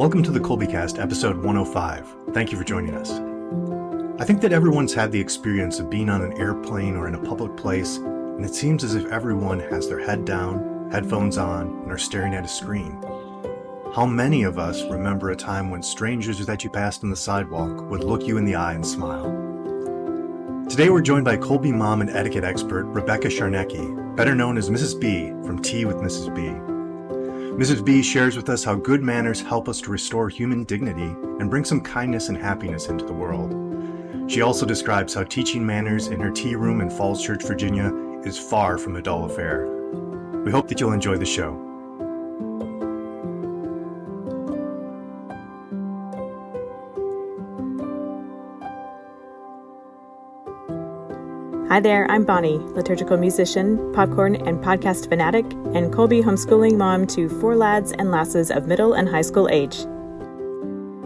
Welcome to the Kolbecast, episode 105. Thank you for joining us. I think that everyone's had the experience of being on an airplane or in a public place, and it seems as if everyone has their head down, headphones on, and are staring at a screen. How many of us remember a time when strangers that you passed on the sidewalk would look you in the eye and smile? Today we're joined by Kolbe mom and etiquette expert Rebecca Czarniecki, better known as Mrs. B from Tea with Mrs. B. Mrs. B shares with us how good manners help us to restore human dignity and bring some kindness and happiness into the world. She also describes how teaching manners in her tea room in Falls Church, Virginia is far from a dull affair. We hope that you'll enjoy the show. Hi there, I'm Bonnie, liturgical musician, popcorn and podcast fanatic, and Kolbe homeschooling mom to 4 lads and lasses of middle and high school age.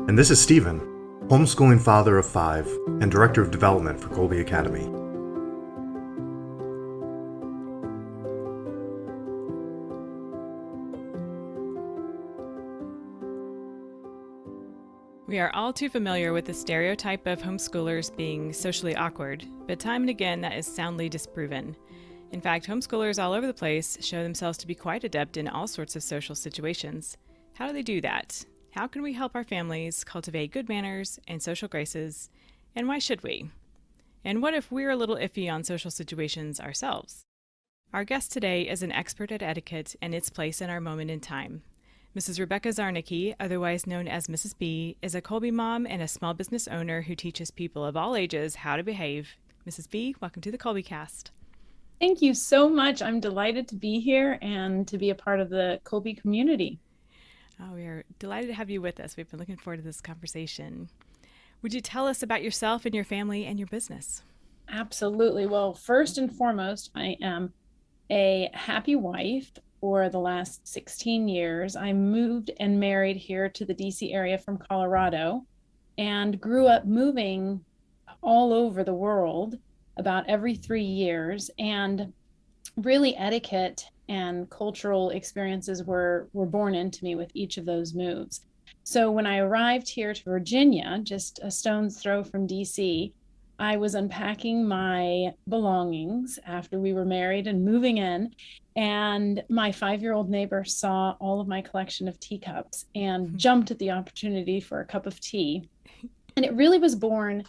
And this is Stephen, homeschooling father of 5 and director of development for Kolbe Academy. We are all too familiar with the stereotype of homeschoolers being socially awkward, but time and again that is soundly disproven. In fact, homeschoolers all over the place show themselves to be quite adept in all sorts of social situations. How do they do that? How can we help our families cultivate good manners and social graces? And why should we? And what if we're a little iffy on social situations ourselves? Our guest today is an expert at etiquette and its place in our moment in time. Mrs. Rebecca Czarniecki, otherwise known as Mrs. B, is a Kolbe mom and a small business owner who teaches people of all ages how to behave. Mrs. B, welcome to the Kolbecast. Thank you so much. I'm delighted to be here and to be a part of the Kolbe community. Oh, we are delighted to have you with us. We've been looking forward to this conversation. Would you tell us about yourself and your family and your business? Absolutely. Well, first and foremost, I am a happy wife. For the last 16 years, I moved and married here to the DC area from Colorado and grew up moving all over the world about every 3 years. And really etiquette and cultural experiences were born into me with each of those moves. So when I arrived here to Virginia, just a stone's throw from DC, I was unpacking my belongings after we were married and moving in. And my 5-year-old neighbor saw all of my collection of teacups and jumped at the opportunity for a cup of tea. And it really was born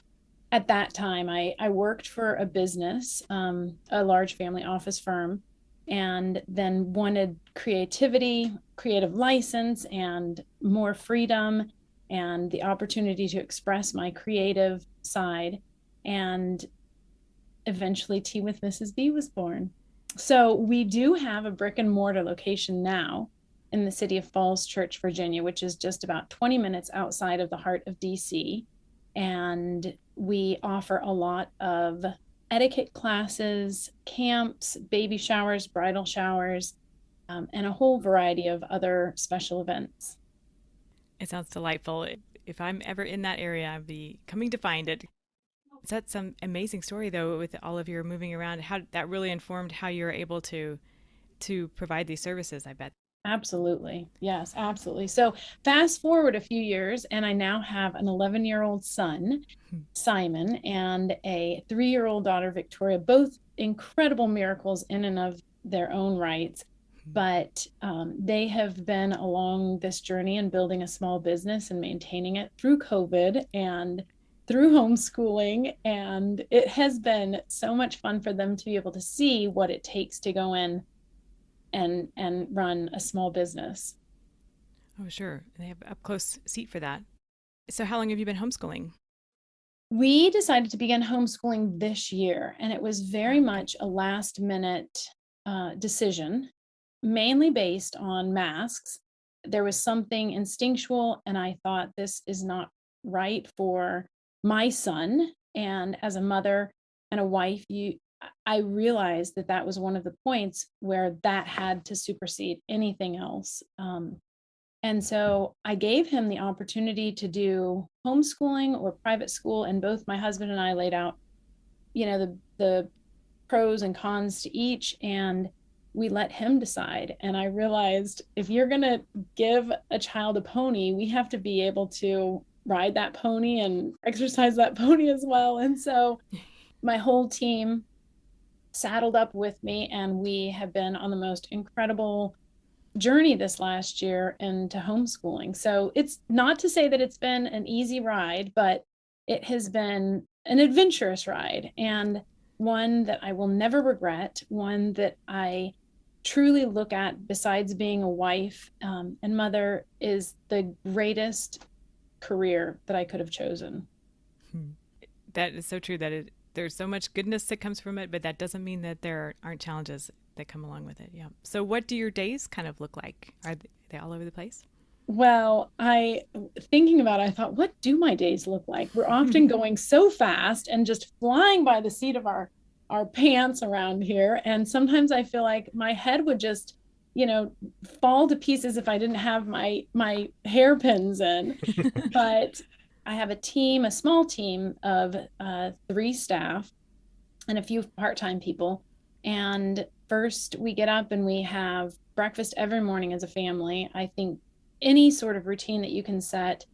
at that time. I worked for a business, a large family office firm, and then wanted creativity, creative license, and more freedom and the opportunity to express my creative side. And eventually Tea with Mrs. B was born. So we do have a brick and mortar location now in the city of Falls Church, Virginia, which is just about 20 minutes outside of the heart of DC. And we offer a lot of etiquette classes, camps, baby showers, bridal showers, and a whole variety of other special events. It sounds delightful. If I'm ever in that area, I'd be coming to find it. That's some amazing story, though, with all of your moving around. How that really informed how you're able to provide these services, I bet. Absolutely. Yes, absolutely. So fast forward a few years, and I now have an 11-year-old son, Simon, and a 3-year-old daughter, Victoria, both incredible miracles in and of their own rights. But they have been along this journey in building a small business and maintaining it through COVID and through homeschooling, and it has been so much fun for them to be able to see what it takes to go in and run a small business. Oh, sure. They have up close seat for that. So how long have you been homeschooling? We decided to begin homeschooling this year, and it was very much a last minute decision, mainly based on masks. There was something instinctual, and I thought this is not right for my son. And as a mother and a wife, I realized that that was one of the points where that had to supersede anything else. And so I gave him the opportunity to do homeschooling or private school, and both my husband and I laid out, the pros and cons to each. And we let him decide. And I realized if you're going to give a child a pony, we have to be able to ride that pony and exercise that pony as well. And so my whole team saddled up with me, and we have been on the most incredible journey this last year into homeschooling. So it's not to say that it's been an easy ride, but it has been an adventurous ride, and one that I will never regret, one that I truly look at, besides being a wife and mother, is the greatest career that I could have chosen. That is so true, that there's so much goodness that comes from it, but that doesn't mean that there aren't challenges that come along with it. Yeah. So what do your days kind of look like? Are they all over the place? Well, thinking about it, I thought, what do my days look like? We're often going so fast and just flying by the seat of our pants around here. And sometimes I feel like my head would just, fall to pieces if I didn't have my hairpins in. But I have a small team of 3 staff and a few part-time people. And first we get up and we have breakfast every morning as a family. I think any sort of routine that you can set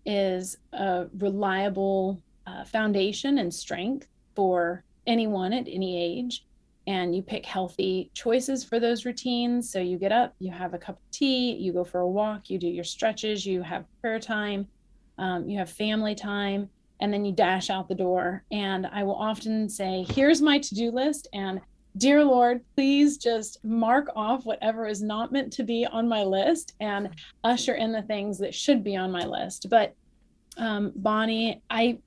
is a reliable foundation and strength for anyone at any age. And you pick healthy choices for those routines. So you get up, you have a cup of tea, you go for a walk, you do your stretches, you have prayer time, you have family time, and then you dash out the door. And I will often say, here's my to-do list, and dear Lord, please just mark off whatever is not meant to be on my list and usher in the things that should be on my list. But Bonnie, I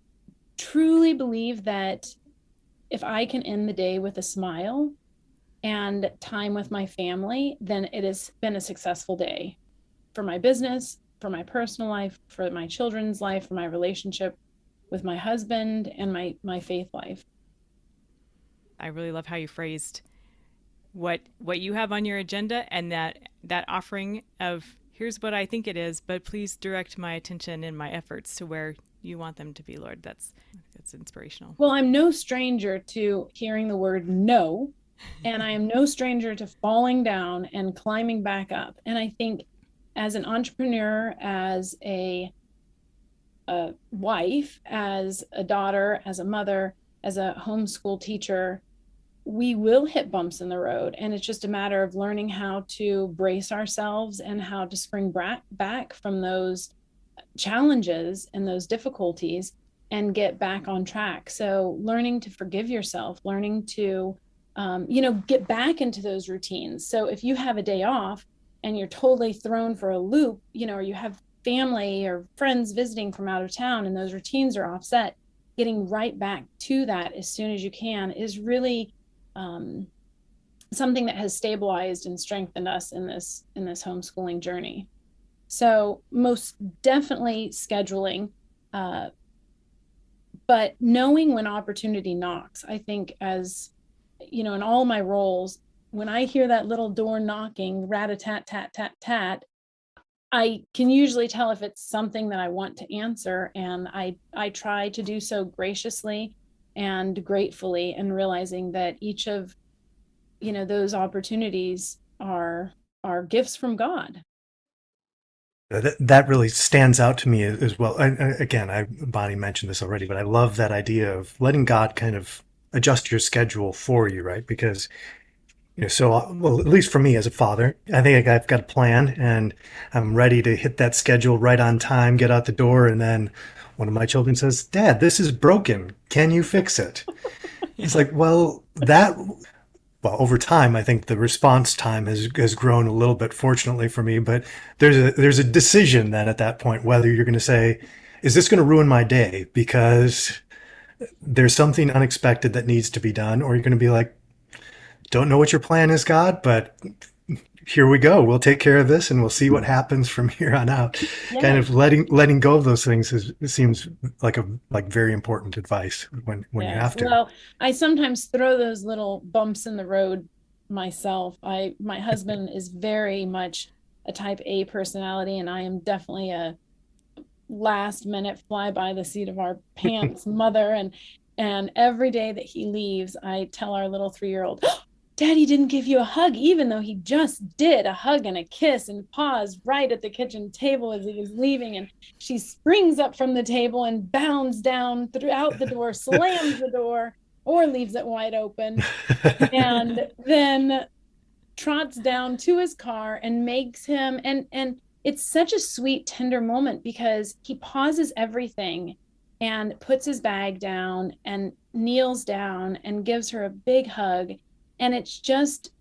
truly believe that if I can end the day with a smile and time with my family, then it has been a successful day for my business, for my personal life, for my children's life, for my relationship with my husband, and my faith life. I really love how you phrased what you have on your agenda, and that offering of, here's what I think it is, but please direct my attention and my efforts to where you want them to be, Lord. That's inspirational. Well, I'm no stranger to hearing the word no, and I am no stranger to falling down and climbing back up. And I think as an entrepreneur, as a wife, as a daughter, as a mother, as a homeschool teacher, we will hit bumps in the road. And it's just a matter of learning how to brace ourselves and how to spring back from those challenges and those difficulties and get back on track. So learning to forgive yourself, learning to, get back into those routines. So if you have a day off and you're totally thrown for a loop, or you have family or friends visiting from out of town and those routines are offset, getting right back to that as soon as you can is really something that has stabilized and strengthened us in this homeschooling journey. So most definitely scheduling, but knowing when opportunity knocks. I think, as in all my roles, when I hear that little door knocking, rat-a-tat, tat, tat, tat, I can usually tell if it's something that I want to answer, and I try to do so graciously and gratefully, and realizing that each of those opportunities are gifts from God. That really stands out to me as well. Again, Bonnie mentioned this already, but I love that idea of letting God kind of adjust your schedule for you, right? Because, well, at least for me as a father, I think I've got a plan and I'm ready to hit that schedule right on time, get out the door. And then one of my children says, Dad, this is broken. Can you fix it? It's like, well, over time, I think the response time has grown a little bit, fortunately for me. But there's a decision then at that point whether you're going to say, is this going to ruin my day because there's something unexpected that needs to be done? Or you're going to be like, don't know what your plan is, God, but here we go. We'll take care of this and we'll see what happens from here on out. Yeah. Kind of letting go of those things seems like very important advice when you have to. Well, I sometimes throw those little bumps in the road myself. My husband is very much a type A personality, and I am definitely a last minute fly by the seat of our pants mother. And every day that he leaves, I tell our little 3-year-old, Daddy didn't give you a hug, even though he just did a hug and a kiss, and paused right at the kitchen table as he was leaving. And she springs up from the table and bounds down throughout the door, slams the door, or leaves it wide open, and then trots down to his car and makes him, and it's such a sweet, tender moment because he pauses everything and puts his bag down and kneels down and gives her a big hug. And it's just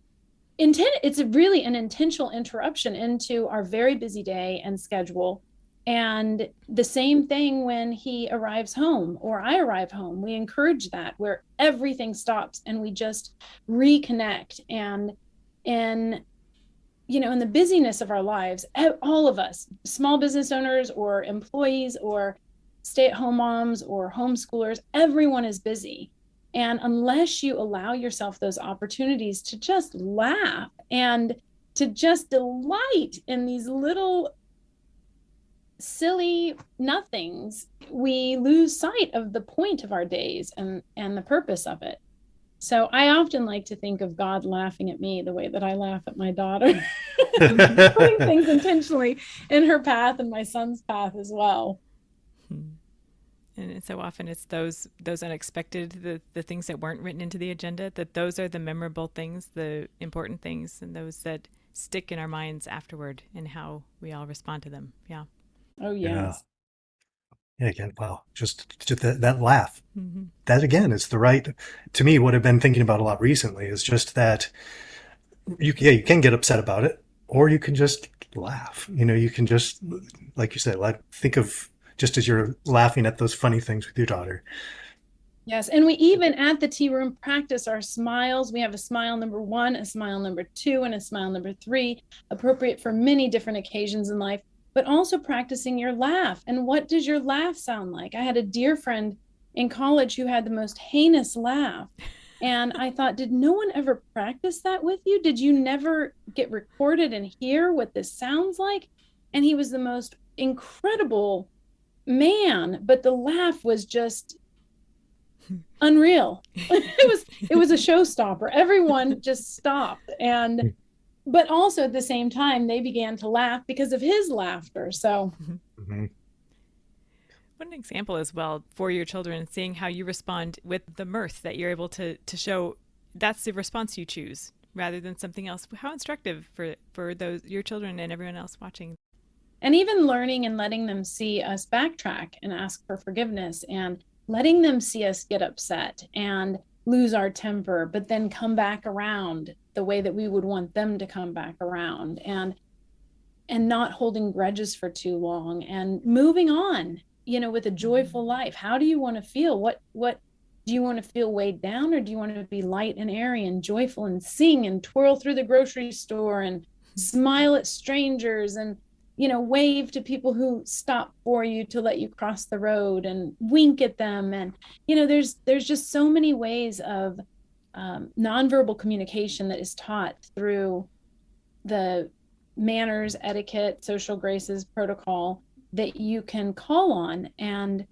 it's really an intentional interruption into our very busy day and schedule. And the same thing when he arrives home or I arrive home, we encourage that, where everything stops and we just reconnect. And in in the busyness of our lives, all of us, small business owners or employees or stay-at-home moms or homeschoolers, everyone is busy. And unless you allow yourself those opportunities to just laugh and to just delight in these little silly nothings, we lose sight of the point of our days and the purpose of it. So I often like to think of God laughing at me the way that I laugh at my daughter, putting things intentionally in her path and my son's path as well. And so often it's those unexpected, the things that weren't written into the agenda, that those are the memorable things, the important things, and those that stick in our minds afterward and how we all respond to them. Yeah. Oh, yes. Yeah, again, wow, just that laugh. Mm-hmm. That, again, is the right, to me, what I've been thinking about a lot recently is just that you can get upset about it, or you can just laugh. You can just, like you said, think of just as you're laughing at those funny things with your daughter. Yes. And we even at the tea room practice our smiles. We have a smile number 1, a smile number 2, and a smile number 3, appropriate for many different occasions in life, but also practicing your laugh. And what does your laugh sound like? I had a dear friend in college who had the most heinous laugh. And I thought, did no one ever practice that with you? Did you never get recorded and hear what this sounds like? And he was the most incredible man, but the laugh was just unreal. It was a showstopper. Everyone just stopped. But also at the same time, they began to laugh because of his laughter. So what an example as well for your children, seeing how you respond with the mirth that you're able to show. That's the response you choose rather than something else. How instructive for those, your children and everyone else watching. And even learning and letting them see us backtrack and ask for forgiveness, and letting them see us get upset and lose our temper, but then come back around the way that we would want them to come back around, and not holding grudges for too long and moving on, with a joyful life. How do you want to feel? What do you want to feel, weighed down, or do you want to be light and airy and joyful and sing and twirl through the grocery store and smile at strangers and wave to people who stop for you to let you cross the road and wink at them? And, there's just so many ways of nonverbal communication that is taught through the manners, etiquette, social graces protocol that you can call on. And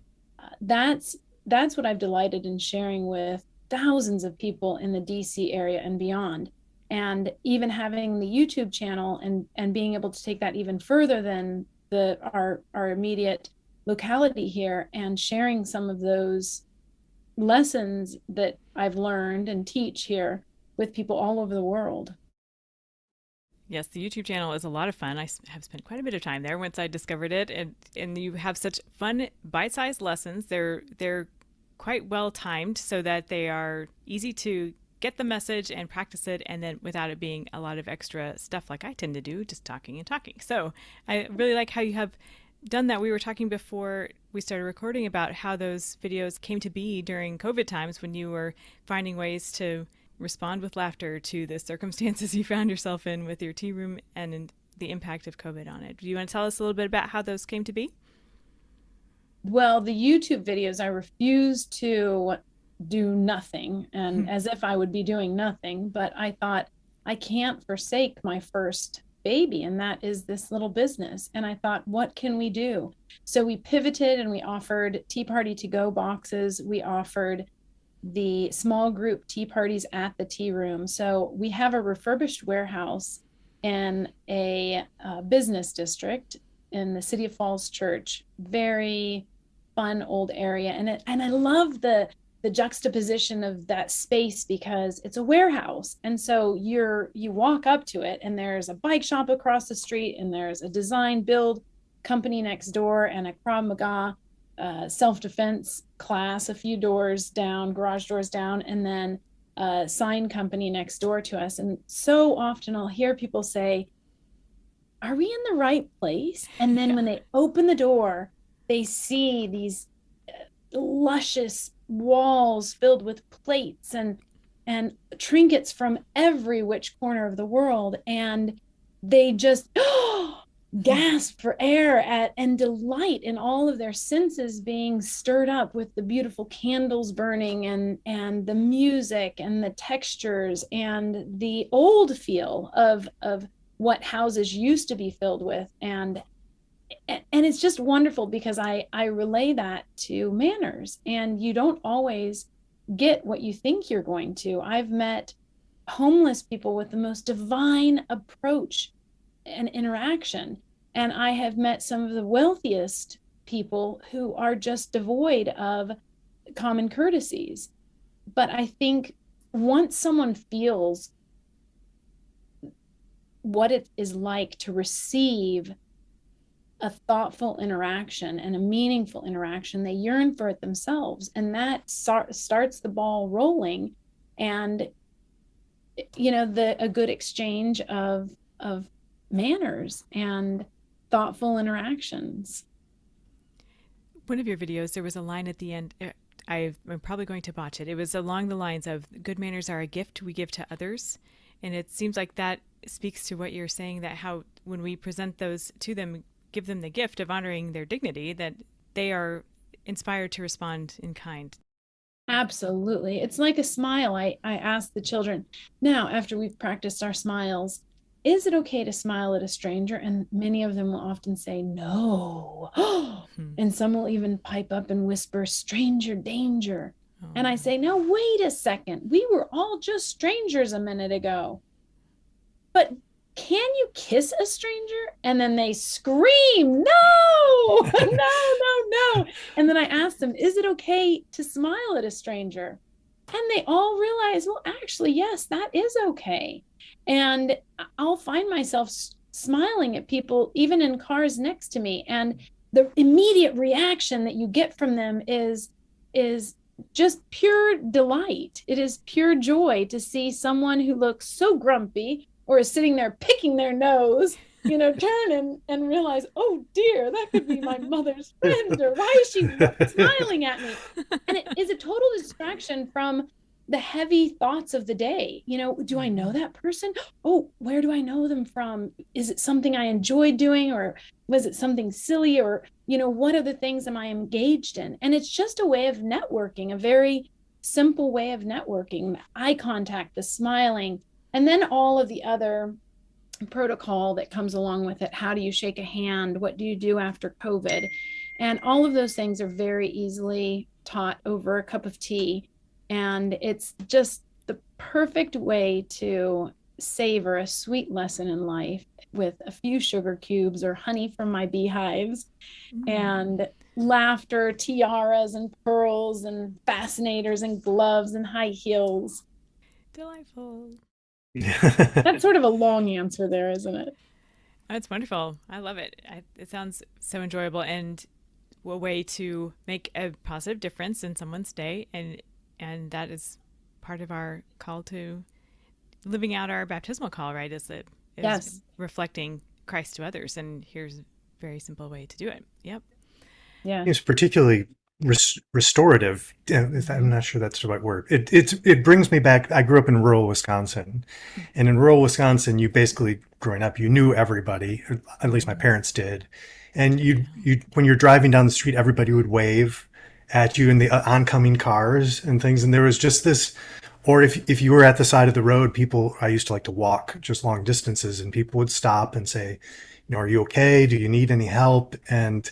that's what I've delighted in sharing with thousands of people in the DC area and beyond. And even having the YouTube channel and being able to take that even further than our immediate locality here, and sharing some of those lessons that I've learned and teach here with people all over the world. Yes, the YouTube channel is a lot of fun. I have spent quite a bit of time there once I discovered it, and you have such fun bite-sized lessons. They're quite well timed so that they are easy to get the message and practice it, and then without it being a lot of extra stuff like I tend to do, just talking and talking. So I really like how you have done that. We were talking before we started recording about how those videos came to be during COVID times, when you were finding ways to respond with laughter to the circumstances you found yourself in with your tea room and in the impact of COVID on it. Do you want to tell us a little bit about how those came to be? Well, the YouTube videos, I refuse to do nothing, and as if I would be doing nothing, but I thought, I can't forsake my first baby, and that is this little business. And I thought, what can we do? So we pivoted and we offered tea party to go boxes. We offered the small group tea parties at the tea room. So we have a refurbished warehouse in a business district in the city of Falls Church. Very fun old area, and I love the juxtaposition of that space because it's a warehouse, and so you walk up to it and there's a bike shop across the street, and there's a design build company next door, and a Krav Maga self-defense class a few doors down, garage doors down, and then a sign company next door to us. And so often I'll hear people say, are we in the right place? And then when they open the door, they see these luscious walls filled with plates and trinkets from every which corner of the world, and they just gasp for air at and delight in all of their senses being stirred up with the beautiful candles burning and the music and the textures and the old feel of what houses used to be filled with. And it's just wonderful because I relay that to manners, and you don't always get what you think you're going to. I've met homeless people with the most divine approach and interaction, and I have met some of the wealthiest people who are just devoid of common courtesies. But I think once someone feels what it is like to receive a thoughtful interaction and a meaningful interaction, they yearn for it themselves, and that starts the ball rolling. And a good exchange of manners and thoughtful interactions. One of your videos, there was a line at the end. I'm probably going to botch it. It was along the lines of, good manners are a gift we give to others. And it seems like that speaks to what you're saying, that how when we present those to them, give them the gift of honoring their dignity, that they are inspired to respond in kind. Absolutely. It's like a smile. I ask the children, now, after we've practiced our smiles, is it okay to smile at a stranger? And many of them will often say, no. And some will even pipe up and whisper, stranger danger. Oh. And I say, now, wait a second. We were all just strangers a minute ago. But can you kiss a stranger? And then they scream, no, no. And then I ask them, is it okay to smile at a stranger? And they all realize, well, actually, yes, that is okay. And I'll find myself smiling at people, even in cars next to me. And the immediate reaction that you get from them is just pure delight. It is pure joy to see someone who looks so grumpy or is sitting there picking their nose, turn and realize, oh dear, that could be my mother's friend, or why is she smiling at me? And it is a total distraction from the heavy thoughts of the day. Do I know that person? Oh, where do I know them from? Is it something I enjoyed doing, or was it something silly, or, what other things am I engaged in? And it's just a way of networking, a very simple way of networking, the eye contact, the smiling, and then all of the other protocol that comes along with it. How do you shake a hand? What do you do after COVID? And all of those things are very easily taught over a cup of tea. And it's just the perfect way to savor a sweet lesson in life with a few sugar cubes or honey from my beehives, and laughter, tiaras and pearls and fascinators and gloves and high heels. Delightful. That's sort of a long answer there, isn't it? That's wonderful. I love it. It sounds so enjoyable, and a way to make a positive difference in someone's day. And that is part of our call to living out our baptismal call, right? Yes. Reflecting Christ to others. And here's a very simple way to do it. Yep. Yeah. It's particularly restorative. I'm not sure that's the right word. It brings me back. I grew up in rural Wisconsin, and in rural Wisconsin, you basically, growing up, you knew everybody, or at least my parents did. And you when you're driving down the street, everybody would wave at you in the oncoming cars and things. And there was just this, or if you were at the side of the road, I used to like to walk just long distances, and people would stop and say, are you okay? Do you need any help? And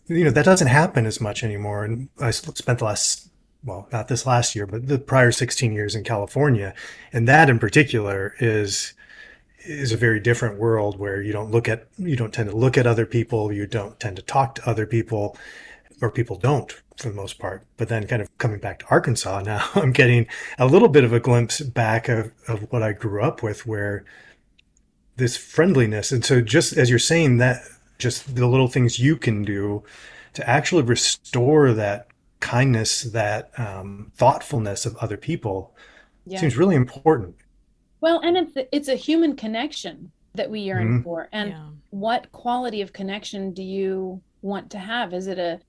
that doesn't happen as much anymore. And I spent the last well, not this last year, but the prior 16 years in California. And that in particular is a very different world where you don't tend to look at other people, you don't tend to talk to other people, or people don't for the most part. But then kind of coming back to Arkansas now, I'm getting a little bit of a glimpse back of what I grew up with, where this friendliness. And so just as you're saying that, just the little things you can do to actually restore that kindness, that thoughtfulness of other people Yeah. seems really important. Well, and it's a human connection that we yearn Mm-hmm. for. And Yeah. what quality of connection do you want to have? Is it a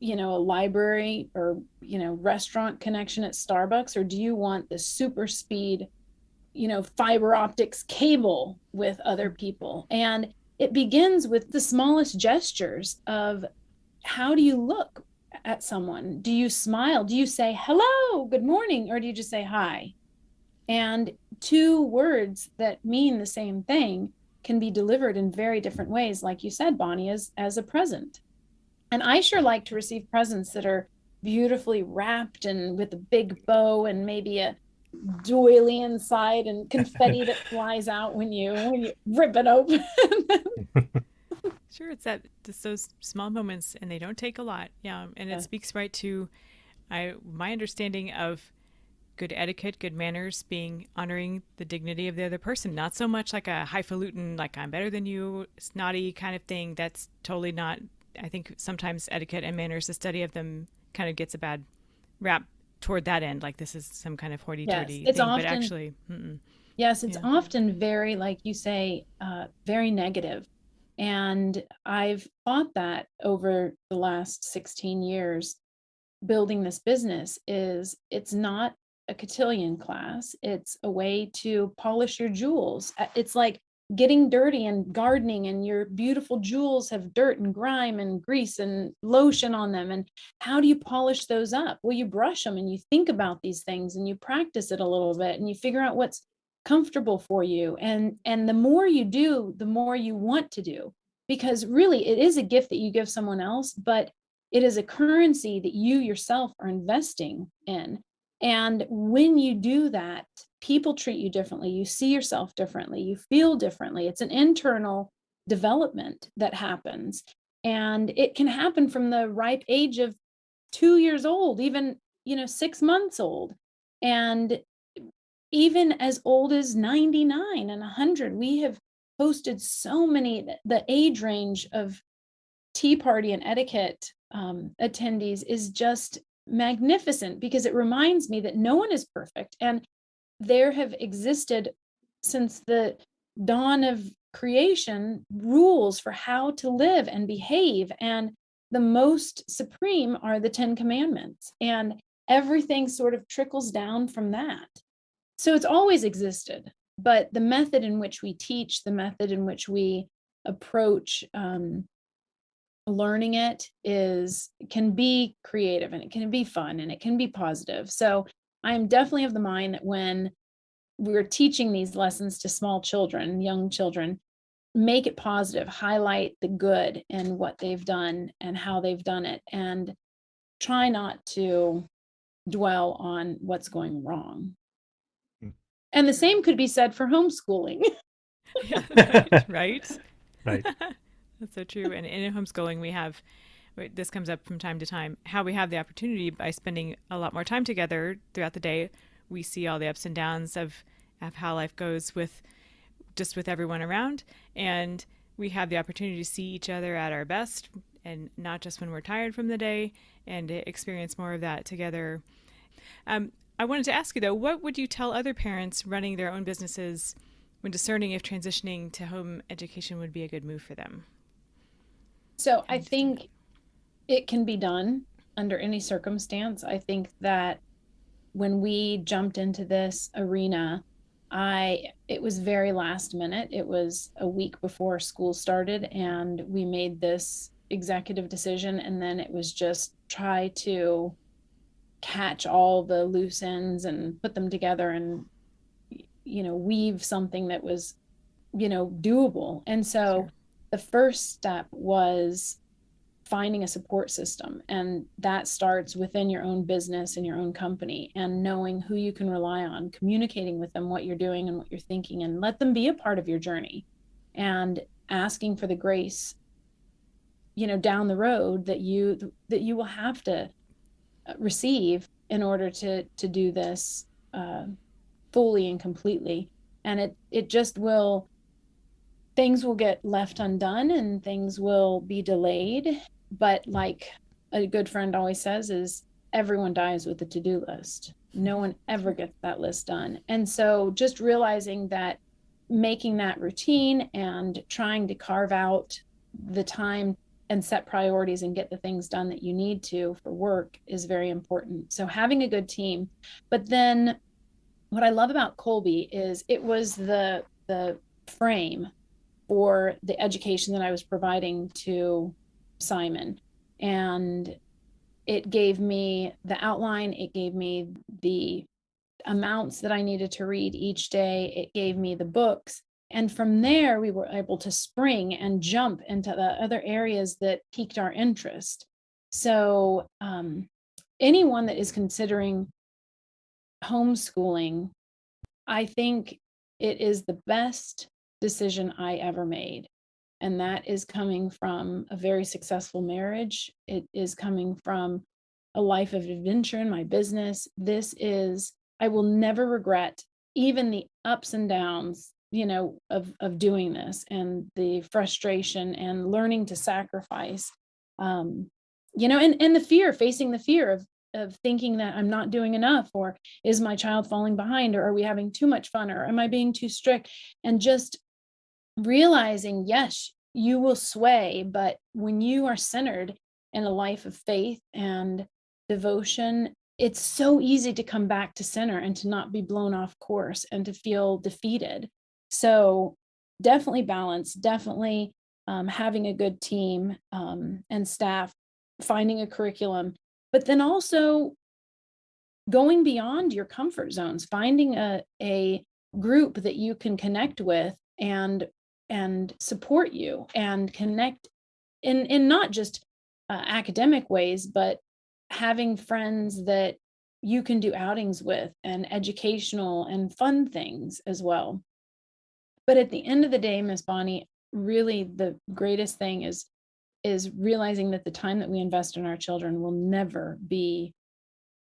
library or, restaurant connection at Starbucks, or do you want the super speed, fiber optics cable with other people? And it begins with the smallest gestures of how do you look at someone? Do you smile? Do you say hello, good morning, or do you just say hi? And two words that mean the same thing can be delivered in very different ways, like you said, Bonnie, as a present. And I sure like to receive presents that are beautifully wrapped and with a big bow and maybe a doily inside and confetti that flies out when you rip it open. Sure, it's that just those small moments, and they don't take a lot. Yeah, and it Yeah. speaks right to my understanding of good etiquette, good manners being honoring the dignity of the other person, not so much like a highfalutin, like I'm better than you, snotty kind of thing. That's totally not. I think sometimes etiquette and manners, the study of them, kind of gets a bad rap toward that end, like this is some kind of Yes, hoity-toity it's thing. But often actually, Yes, it's yeah, often very, like you say, very negative. And I've thought that over the last 16 years, building this business is it's not a cotillion class. It's a way to polish your jewels. It's like getting dirty and gardening, and your beautiful jewels have dirt and grime and grease and lotion on them. And how do you polish those up? Well, you brush them and you think about these things and you practice it a little bit and you figure out what's comfortable for you. And the more you do, the more you want to do, because really it is a gift that you give someone else, but it is a currency that you yourself are investing in. And when you do that, people treat you differently. You see yourself differently. You feel differently. It's an internal development that happens. And it can happen from the ripe age of 2 years old, even, 6 months old. And even as old as 99 and 100, we have hosted so many, the age range of tea party and etiquette attendees is just magnificent, because it reminds me that no one is perfect, and there have existed since the dawn of creation rules for how to live and behave, and the most supreme are the 10 commandments, and everything sort of trickles down from that. So it's always existed, but the method in which we teach, the method in which we approach learning it is can be creative, and it can be fun, and it can be positive. So I am definitely of the mind that when we're teaching these lessons to small children, young children, make it positive, highlight the good in what they've done and how they've done it, and try not to dwell on what's going wrong. And the same could be said for homeschooling. yeah, right, right. Right. That's so true. And in homeschooling, we have this comes up from time to time, how we have the opportunity by spending a lot more time together throughout the day. We see all the ups and downs of how life goes with just with everyone around. And we have the opportunity to see each other at our best, and not just when we're tired from the day, and experience more of that together. I wanted to ask you though, what would you tell other parents running their own businesses when discerning if transitioning to home education would be a good move for them? So I think it can be done under any circumstance. I think that when we jumped into this arena, it was very last minute. It was a week before school started, and we made this executive decision, and then it was just try to catch all the loose ends and put them together and weave something that was doable. And so Sure. the first step was finding a support system. And that starts within your own business and your own company, and knowing who you can rely on, communicating with them what you're doing and what you're thinking, and let them be a part of your journey, and asking for the grace, down the road that you will have to receive in order to do this fully and completely. And it just will, things will get left undone and things will be delayed. But like a good friend always says, is everyone dies with a to-do list. No one ever gets that list done. And so just realizing that, making that routine and trying to carve out the time and set priorities and get the things done that you need to for work is very important. So having a good team. But then what I love about Kolbe is it was the frame for the education that I was providing to Simon. And it gave me the outline, it gave me the amounts that I needed to read each day, it gave me the books. And from there, we were able to spring and jump into the other areas that piqued our interest. So anyone that is considering homeschooling, I think it is the best decision I ever made. And that is coming from a very successful marriage. It is coming from a life of adventure in my business. I will never regret even the ups and downs, of doing this, and the frustration and learning to sacrifice, and the fear, facing the fear of thinking that I'm not doing enough, or is my child falling behind, or are we having too much fun, or am I being too strict? And just realizing, yes, you will sway, but when you are centered in a life of faith and devotion, it's so easy to come back to center and to not be blown off course and to feel defeated. So definitely balance, definitely having a good team and staff, finding a curriculum, but then also going beyond your comfort zones, finding a group that you can connect with and support you and connect in not just academic ways, but having friends that you can do outings with and educational and fun things as well. But at the end of the day, Miss Bonnie, really the greatest thing is realizing that the time that we invest in our children will never be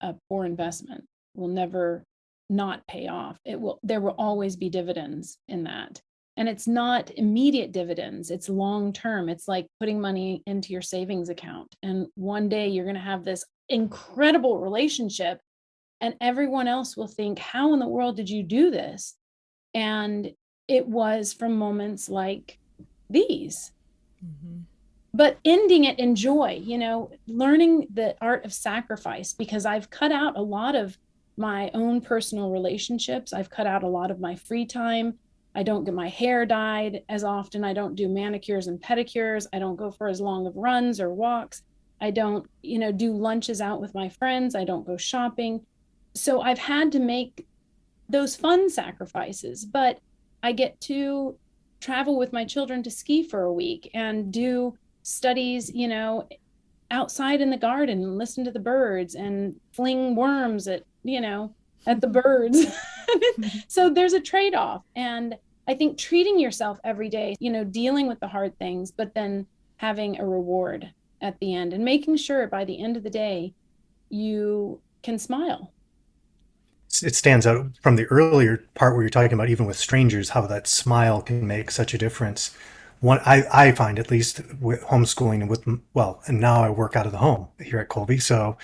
a poor investment, will never not pay off. There will always be dividends in that. And it's not immediate dividends, it's long term. It's like putting money into your savings account. And one day you're going to have this incredible relationship, and everyone else will think, how in the world did you do this? And it was from moments like these. Mm-hmm. But ending it in joy, learning the art of sacrifice, because I've cut out a lot of my own personal relationships. I've cut out a lot of my free time. I don't get my hair dyed as often. I don't do manicures and pedicures. I don't go for as long of runs or walks. I don't, do lunches out with my friends. I don't go shopping. So I've had to make those fun sacrifices, but I get to travel with my children to ski for a week and do studies, outside in the garden and listen to the birds and fling worms at the birds. So there's a trade-off. And I think treating yourself every day, dealing with the hard things, but then having a reward at the end and making sure by the end of the day, you can smile. It stands out from the earlier part where you're talking about, even with strangers, how that smile can make such a difference. I find, at least with homeschooling and now I work out of the home here at Kolbe. So,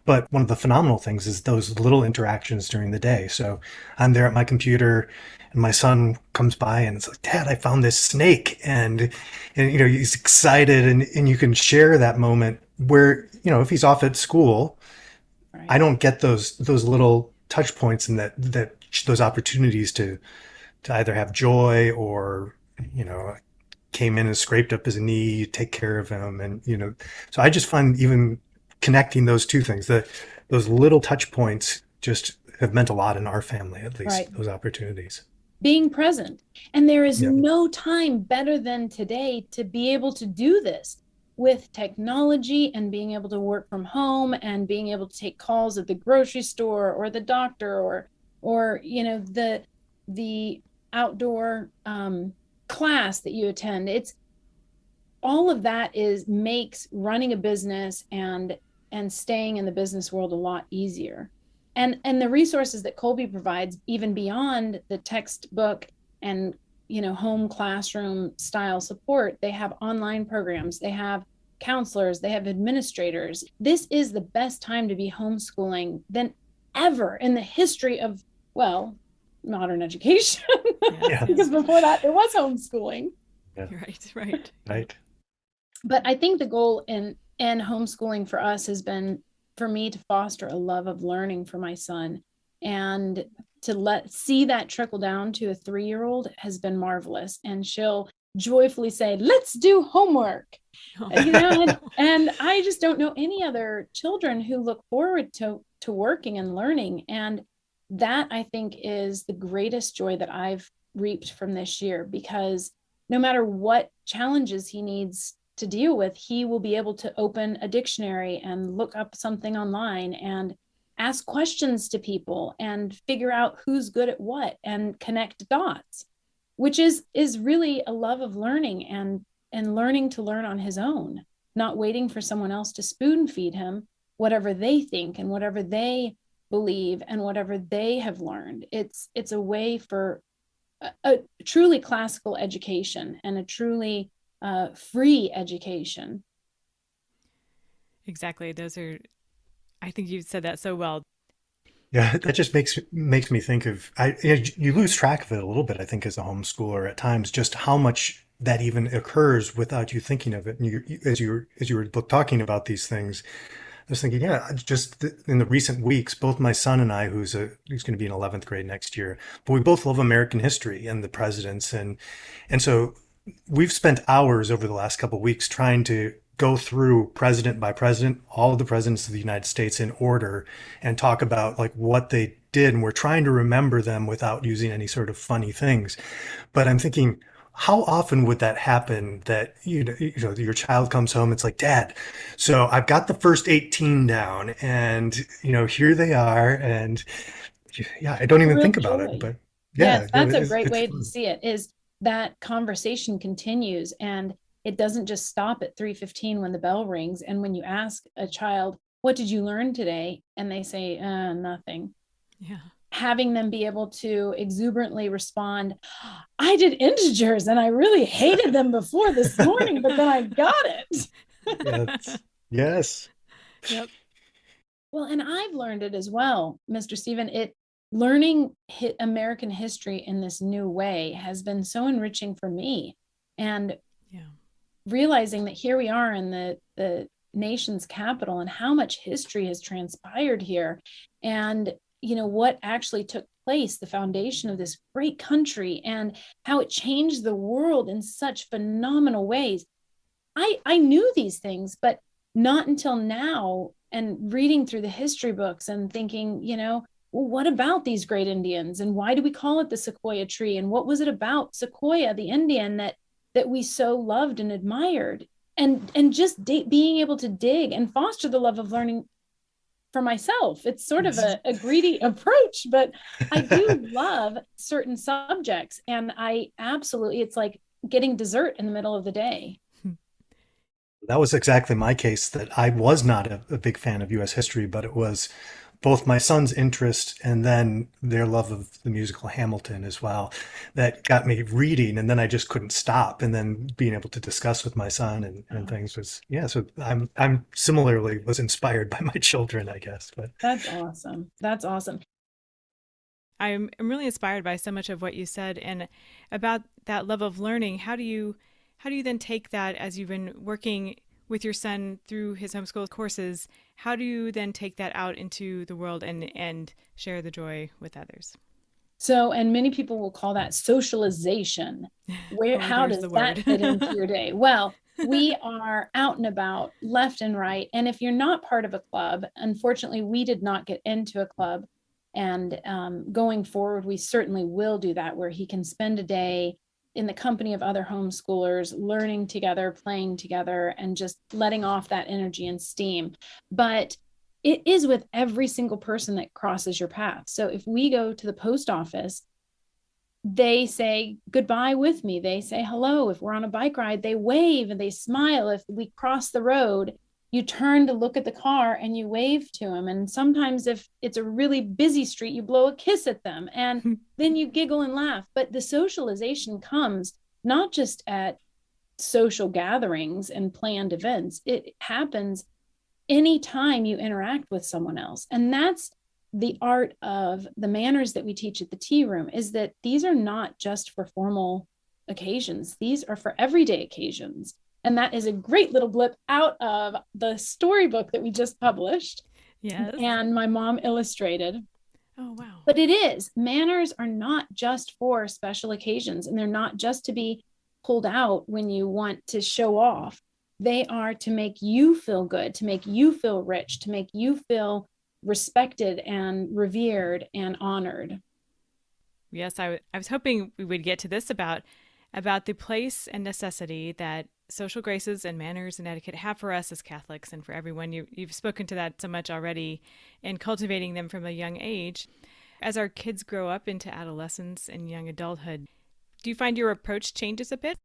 but one of the phenomenal things is those little interactions during the day. So I'm there at my computer and my son comes by and it's like, Dad, I found this snake. And he's excited, and you can share that moment where, if he's off at school, right, I don't get those little touch points and that those opportunities to either have joy or, came in and scraped up his knee, take care of him. And, so I just find even connecting those two things, those little touch points just have meant a lot in our family, at least, right, those opportunities. Being present. And there is no time better than today to be able to do this. with technology and being able to work from home and being able to take calls at the grocery store or the doctor or the outdoor class that you attend, it's all of that makes running a business and staying in the business world a lot easier. And the resources that Kolbe provides, even beyond the textbook and home classroom style support, they have online programs, they have counselors, they have administrators. This is the best time to be homeschooling than ever in the history of, well, modern education. Yeah. Because before that there was homeschooling. Yeah. Right. But I think the goal in homeschooling for us has been for me to foster a love of learning for my son, and to see that trickle down to a 3-year-old has been marvelous. And she'll joyfully say, let's do homework. And I just don't know any other children who look forward to working and learning. And that, I think, is the greatest joy that I've reaped from this year, because no matter what challenges he needs to deal with, he will be able to open a dictionary and look up something online and ask questions to people and figure out who's good at what and connect dots, which is really a love of learning and learning to learn on his own, not waiting for someone else to spoon feed him whatever they think and whatever they believe and whatever they have learned. It's a way for a truly classical education and a truly free education. Exactly. I think you said that so well. Yeah, that just makes me think of, you lose track of it a little bit, I think, as a homeschooler at times, just how much that even occurs without you thinking of it. And as you were talking about these things, I was thinking, yeah, just in the recent weeks, both my son and I, who's going to be in 11th grade next year, but we both love American history and the presidents, and so we've spent hours over the last couple of weeks trying to go through president by president, all of the presidents of the United States in order, and talk about like what they did. And we're trying to remember them without using any sort of funny things. But I'm thinking, how often would that happen that, your child comes home, it's like, Dad, so I've got the first 18 down and, here they are. And yeah, I don't even think about it, but yeah. Yes, that's a great way to see it, is that conversation continues, and it doesn't just stop at 3:15 when the bell rings. And when you ask a child, what did you learn today? And they say, nothing. Yeah. Having them be able to exuberantly respond, I did integers and I really hated them before this morning, but then I got it. Yes. Yep. Well, and I've learned it as well, Mr. Stephen. Learning American history in this new way has been so enriching for me. And realizing that here we are in the nation's capital and how much history has transpired here, and what actually took place, the foundation of this great country, and how it changed the world in such phenomenal ways. I knew these things, but not until now, and reading through the history books and thinking, well, what about these great Indians, and why do we call it the sequoia tree, and what was it about Sequoia, the Indian, that we so loved and admired, and just being able to dig and foster the love of learning for myself. It's sort of a greedy approach, but I do love certain subjects, and it's like getting dessert in the middle of the day. That was exactly my case, that I was not a big fan of U.S. history, but it was both my son's interest and then their love of the musical Hamilton as well that got me reading, and then I just couldn't stop, and then being able to discuss with my son and things was, so I'm similarly was inspired by my children, I guess. But that's awesome. I'm really inspired by so much of what you said, and about that love of learning. How do you then take that, as you've been working with your son through his homeschool courses, how do you then take that out into the world and share the joy with others? So, and many people will call that socialization. How does that fit into your day? Well, we are out and about left and right. And if you're not part of a club, unfortunately, we did not get into a club. And going forward, we certainly will do that, where he can spend a day in the company of other homeschoolers, learning together, playing together, and just letting off that energy and steam. But it is with every single person that crosses your path. So if we go to the post office, they say goodbye with me. They say hello. If we're on a bike ride, they wave and they smile. If we cross the road, you turn to look at the car and you wave to them. And sometimes if it's a really busy street, you blow a kiss at them and then you giggle and laugh. But the socialization comes not just at social gatherings and planned events. It happens anytime you interact with someone else. And that's the art of the manners that we teach at the tea room, is that these are not just for formal occasions. These are for everyday occasions. And that is a great little blip out of the storybook that we just published. Yes. And my mom illustrated. Oh, wow. But it is. Manners are not just for special occasions, and they're not just to be pulled out when you want to show off. They are to make you feel good, to make you feel rich, to make you feel respected and revered and honored. Yes, I was hoping we would get to this about the place and necessity that social graces and manners and etiquette have for us as Catholics and for everyone. You've spoken to that so much already, and cultivating them from a young age. As our kids grow up into adolescence and young adulthood, do you find your approach changes a bit?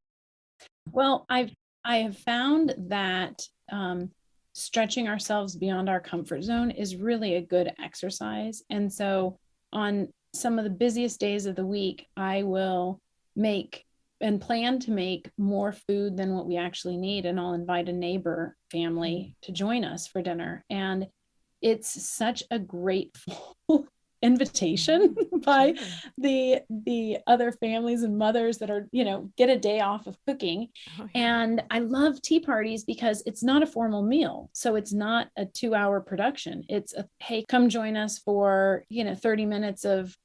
Well, I have found that stretching ourselves beyond our comfort zone is really a good exercise. And so on some of the busiest days of the week, I will make and plan to make more food than what we actually need. And I'll invite a neighbor family to join us for dinner. And it's such a grateful invitation by the other families and mothers that are, get a day off of cooking. Oh, yeah. And I love tea parties because it's not a formal meal. So it's not a 2-hour production. It's hey, come join us for, 30 minutes of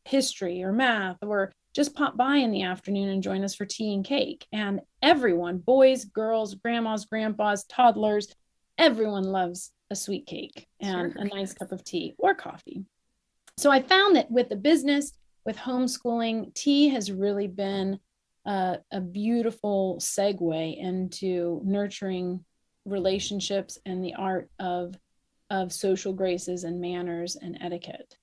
history or math, or just pop by in the afternoon and join us for tea and cake. And everyone, boys, girls, grandmas, grandpas, toddlers, everyone loves a sweet cake and a nice cup of tea or coffee. So I found that with the business, with homeschooling, tea has really been a beautiful segue into nurturing relationships and the art of social graces and manners and etiquette.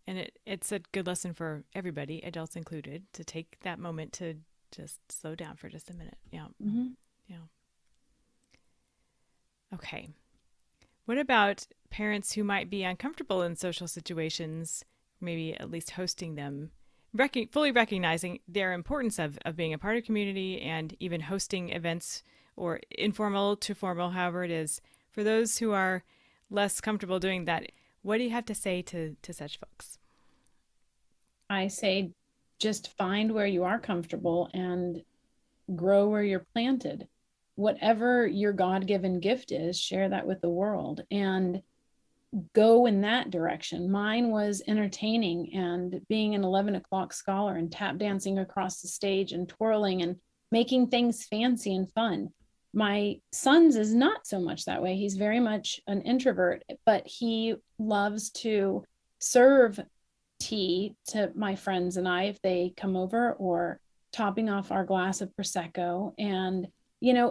And it's a good lesson for everybody, adults included, to take that moment to just slow down for just a minute. Yeah. Mm-hmm. Yeah. Okay. What about parents who might be uncomfortable in social situations, maybe at least hosting them, fully recognizing their importance of being a part of community and even hosting events, or informal to formal, however it is, for those who are less comfortable doing that? What do you have to say to such folks? I say just find where you are comfortable and grow where you're planted. Whatever your God-given gift is, share that with the world and go in that direction. Mine was entertaining and being an 11 o'clock scholar and tap dancing across the stage and twirling and making things fancy and fun. My son's is not so much that way. He's very much an introvert, but he loves to serve tea to my friends and I if they come over, or topping off our glass of Prosecco, and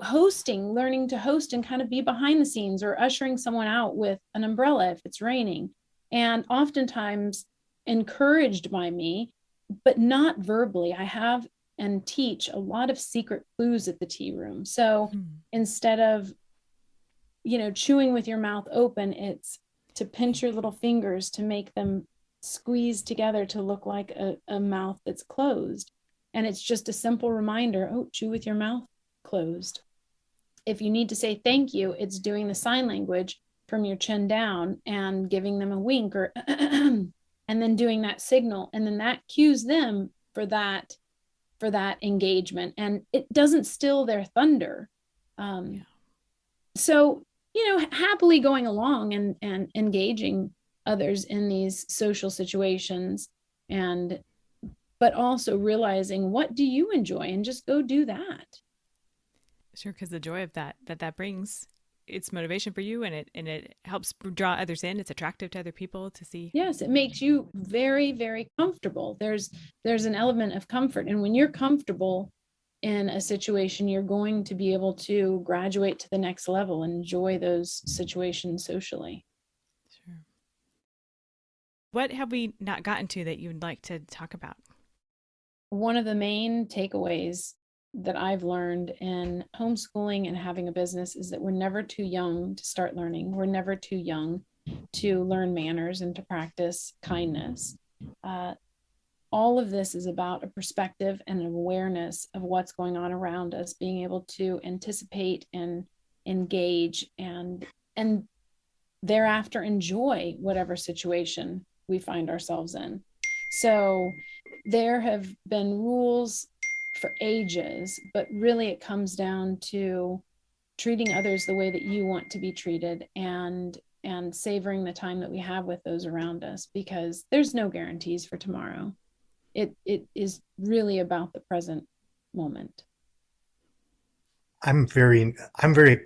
hosting, learning to host and kind of be behind the scenes, or ushering someone out with an umbrella if it's raining. And oftentimes encouraged by me, but not verbally. I have and teach a lot of secret clues at the tea room. So instead of, chewing with your mouth open, it's to pinch your little fingers to make them squeeze together to look like a mouth that's closed. And it's just a simple reminder, chew with your mouth closed. If you need to say thank you, it's doing the sign language from your chin down and giving them a wink or and then doing that signal, and then that cues them for that engagement, and it doesn't still their thunder. So happily going along and engaging others in these social situations, but also realizing, what do you enjoy, and just go do that. Sure, because the joy of that brings it's motivation for you, and it helps draw others in. It's attractive to other people to see. Yes, it makes you very, very comfortable. There's an element of comfort. And when you're comfortable in a situation, you're going to be able to graduate to the next level and enjoy those situations socially. Sure. What have we not gotten to that you'd like to talk about? One of the main takeaways that I've learned in homeschooling and having a business is that we're never too young to start learning. We're never too young to learn manners and to practice kindness. All of this is about a perspective and an awareness of what's going on around us, being able to anticipate and engage and thereafter enjoy whatever situation we find ourselves in. So there have been rules for ages, but really it comes down to treating others the way that you want to be treated and savoring the time that we have with those around us, because there's no guarantees for tomorrow. It is really about the present moment. I'm very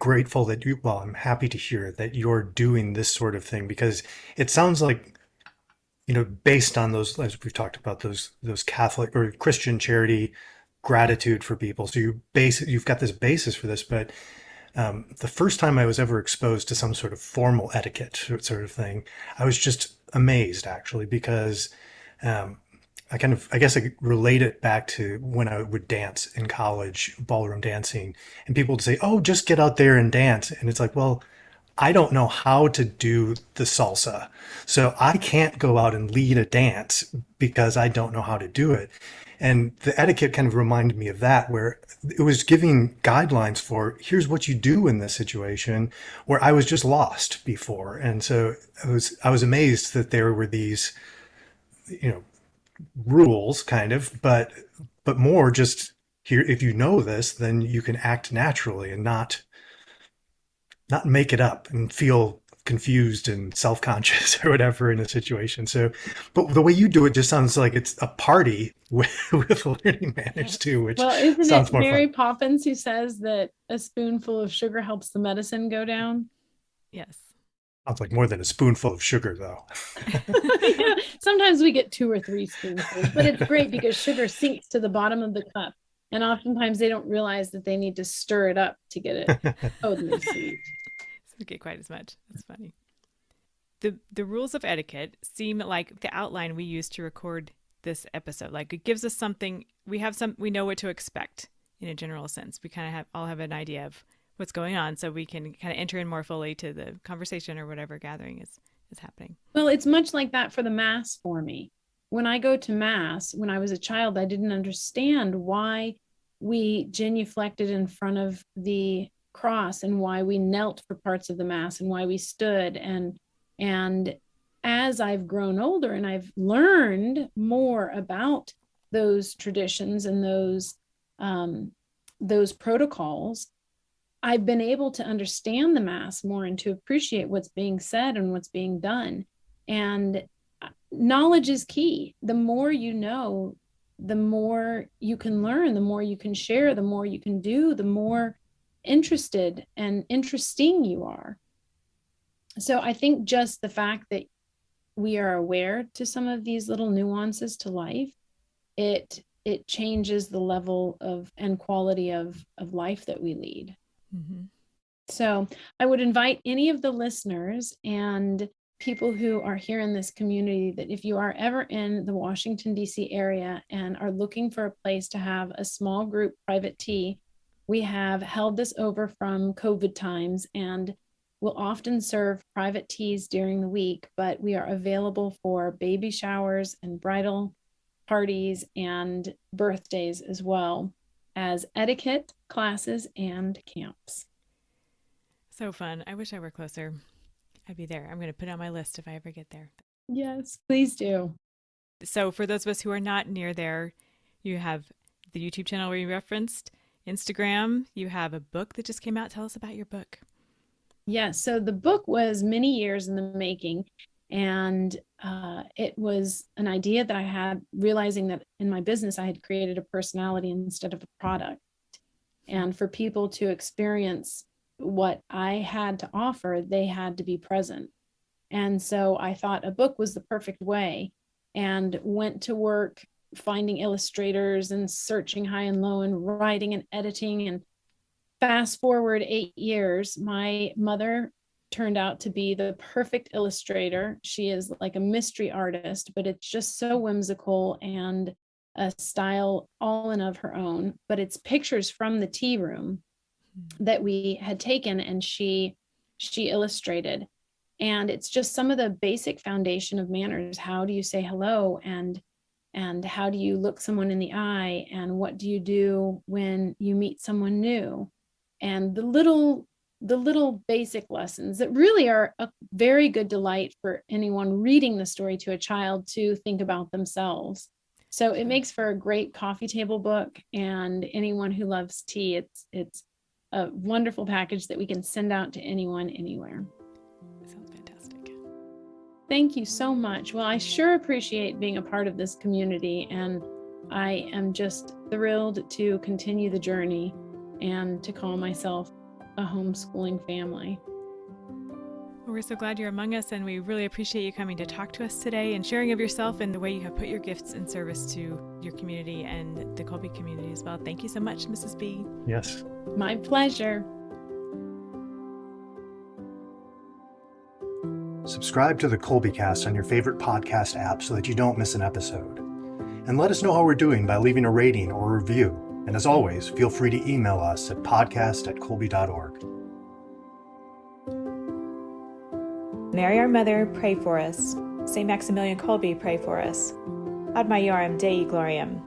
grateful that I'm happy to hear that you're doing this sort of thing, because it sounds like, based on those, as we've talked about, those Catholic or Christian charity gratitude for people. So you've got this basis for this, but the first time I was ever exposed to some sort of formal etiquette sort of thing, I was just amazed, actually, because I guess I could relate it back to when I would dance in college, ballroom dancing, and people would say, "Oh, just get out there and dance." And it's like, well, I don't know how to do the salsa, so I can't go out and lead a dance because I don't know how to do it. And the etiquette kind of reminded me of that, where it was giving guidelines for here's what you do in this situation, where I was just lost before. And so I was amazed that there were these, rules kind of, but more just here, if you know this, then you can act naturally and not make it up and feel confused and self-conscious or whatever in a situation. So, but the way you do it just sounds like it's a party with learning manners too, which isn't sounds it more Mary fun. Poppins who says that a spoonful of sugar helps the medicine go down? Yes. Sounds like more than a spoonful of sugar, though. Yeah, sometimes we get 2 or 3 spoonfuls, but it's great because sugar sinks to the bottom of the cup, and oftentimes they don't realize that they need to stir it up to get it totally sweet. Doesn't get quite as much. That's funny. The rules of etiquette seem like the outline we use to record this episode. Like, it gives us something. We know what to expect in a general sense. We kind of all have an idea of what's going on, so we can kind of enter in more fully to the conversation or whatever gathering is happening. Well, it's much like that for the Mass for me. When I go to Mass, when I was a child, I didn't understand why we genuflected in front of the cross and why we knelt for parts of the Mass and why we stood. And as I've grown older and I've learned more about those traditions and those protocols, I've been able to understand the Mass more and to appreciate what's being said and what's being done. And knowledge is key. The more you know, the more you can learn, the more you can share, the more you can do, the more interested and interesting you are. So I think just the fact that we are aware to some of these little nuances to life, it changes the level of and quality of life that we lead. Mm-hmm. So I would invite any of the listeners and people who are here in this community that if you are ever in the Washington, D.C. area and are looking for a place to have a small group private tea, we have held this over from COVID times and will often serve private teas during the week, but we are available for baby showers and bridal parties and birthdays, as well as etiquette classes and camps. So fun. I wish I were closer. I'd be there. I'm going to put it on my list if I ever get there. Yes, please do. So for those of us who are not near there, you have the YouTube channel where you referenced, Instagram, you have a book that just came out. Tell us about your book. Yes, so the book was many years in the making, and it was an idea that I had, realizing that in my business I had created a personality instead of a product. And for people to experience what I had to offer, they had to be present. And so I thought a book was the perfect way, and went to work finding illustrators and searching high and low and writing and editing. And fast forward 8 years, my mother turned out to be the perfect illustrator. She is like a mystery artist, but it's just so whimsical and a style all in of her own. But it's pictures from the tea room that we had taken, and she illustrated. And it's just some of the basic foundation of manners. How do you say hello, and how do you look someone in the eye, and what do you do when you meet someone new, and the little basic lessons that really are a very good delight for anyone reading the story to a child to think about themselves. So it makes for a great coffee table book, and anyone who loves tea, it's a wonderful package that we can send out to anyone, anywhere. Sounds fantastic. Thank you so much. Well, I sure appreciate being a part of this community, and I am just thrilled to continue the journey and to call myself a homeschooling family. Well, we're so glad you're among us, and we really appreciate you coming to talk to us today and sharing of yourself and the way you have put your gifts in service to your community and the Kolbe community as well. Thank you so much, Mrs. B. Yes. My pleasure. Subscribe to the Kolbecast on your favorite podcast app so that you don't miss an episode. And let us know how we're doing by leaving a rating or a review. And as always, feel free to email us at podcast@kolbe.org. Mary our Mother, pray for us. St. Maximilian Kolbe, pray for us. Ad Maiorem Dei Gloriam.